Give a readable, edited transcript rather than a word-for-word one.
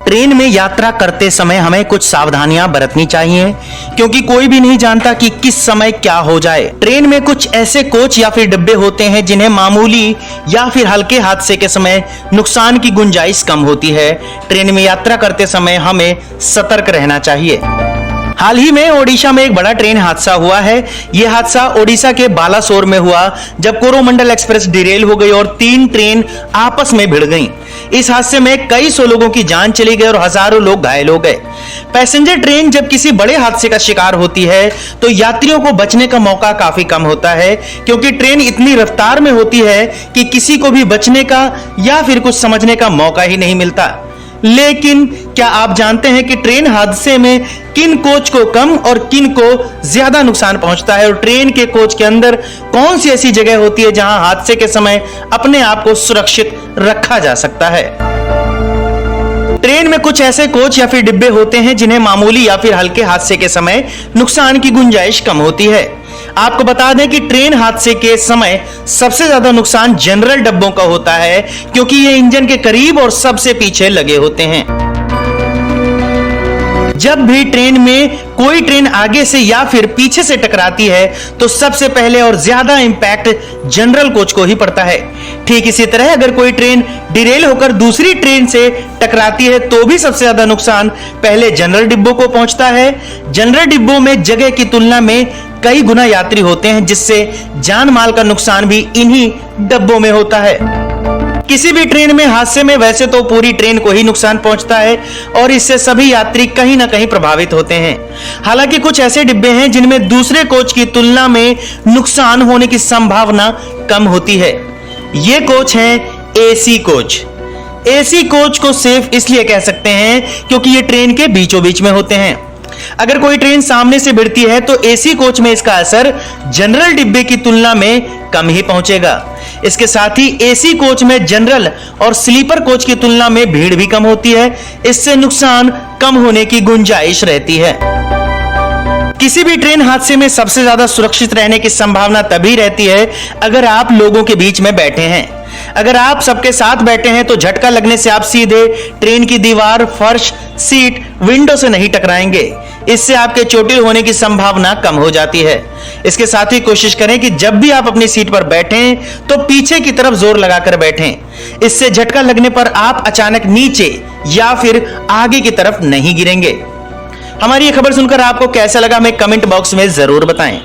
Train में यात्रा करते समय हमें कुछ सावधानियां बरतनी चाहिए, क्योंकि कोई भी नहीं जानता कि किस समय क्या हो जाए। ट्रेन में कुछ ऐसे कोच या फिर डिब्बे होते हैं जिन्हें मामूली या फिर हल्के हादसे के समय नुकसान की गुंजाइश कम होती है। ट्रेन में यात्रा करते समय हमें सतर्क रहना चाहिए। हाल ही में ओडिशा में एक बड़ा ट्रेन हादसा हुआ है। यह हादसा ओडिशा के बालासोर में हुआ, जब कोरोमंडल एक्सप्रेस डिरेल हो गई और 3 ट्रेन आपस में भिड़ गईं। इस हादसे में कई सौ लोगों की जान चली गई और हजारों लोग घायल हो गए। पैसेंजर ट्रेन जब किसी बड़े हादसे का शिकार होती है तो यात्रियों को बचने का मौका काफी कम होता है, क्योंकि ट्रेन इतनी रफ्तार में होती है कि किसी को भी बचने का या फिर कुछ समझने का मौका ही नहीं मिलता। लेकिन क्या आप जानते हैं कि ट्रेन हादसे में किन कोच को कम और किन को ज्यादा नुकसान पहुंचता है, और ट्रेन के कोच के अंदर कौन सी ऐसी जगह होती है जहां हादसे के समय अपने आप को सुरक्षित रखा जा सकता है। ट्रेन में कुछ ऐसे कोच या फिर डिब्बे होते हैं जिन्हें मामूली या फिर हल्के हादसे के समय नुकसान की गुंजाइश कम होती है। आपको बता दें कि ट्रेन हादसे के समय सबसे ज्यादा नुकसान जनरल डब्बों का होता है, क्योंकि ये इंजन के करीब और सबसे पीछे लगे होते हैं। जब भी ट्रेन में कोई ट्रेन आगे से या फिर पीछे से टकराती है तो सबसे पहले और ज्यादा इंपैक्ट जनरल कोच को ही पड़ता है। ठीक इसी तरह अगर कोई ट्रेन डिरेल होकर दूसरी ट्रेन से टकराती है तो भी सबसे ज्यादा नुकसान पहले जनरल डिब्बों को पहुंचता है। जनरल डिब्बों में जगह की तुलना में कई गुना यात्री होते हैं, जिससे जान माल का नुकसान भी इन्हीं डब्बों में होता है। किसी भी ट्रेन में हादसे में वैसे तो पूरी ट्रेन को ही नुकसान पहुंचता है और इससे सभी यात्री कहीं ना कहीं प्रभावित होते हैं। हालांकि कुछ ऐसे डिब्बे हैं जिनमें दूसरे कोच की तुलना में नुकसान होने की संभावना कम होती है। ये कोच हैं एसी कोच। एसी कोच को सेफ इसलिए कह सकते हैं क्योंकि ये ट्रेन के बीचों बीच में होते हैं। अगर कोई ट्रेन सामने से भिड़ती है तो एसी कोच में इसका असर जनरल डिब्बे की तुलना में कम ही पहुंचेगा। इसके साथ ही एसी कोच में जनरल और स्लीपर कोच की तुलना में भीड़ भी कम होती है, इससे नुकसान कम होने की गुंजाइश रहती है। किसी भी ट्रेन हादसे में सबसे ज्यादा सुरक्षित रहने की संभावना तभी रहती है अगर आप लोगों के बीच में बैठे हैं। अगर आप सबके साथ बैठे हैं तो झटका लगने से आप सीधे ट्रेन की दीवार, फर्श, सीट, विंडो से नहीं टकराएंगे। इससे आपके चोटिल होने की संभावना कम हो जाती है। इसके साथ ही कोशिश करें कि जब भी आप अपनी सीट पर बैठें तो पीछे की तरफ जोर लगाकर बैठें। इससे झटका लगने पर आप अचानक नीचे या फिर आगे की तरफ नहीं गिरेंगे। हमारी ये खबर सुनकर आपको कैसा लगा हमें कमेंट बॉक्स में जरूर बताएं।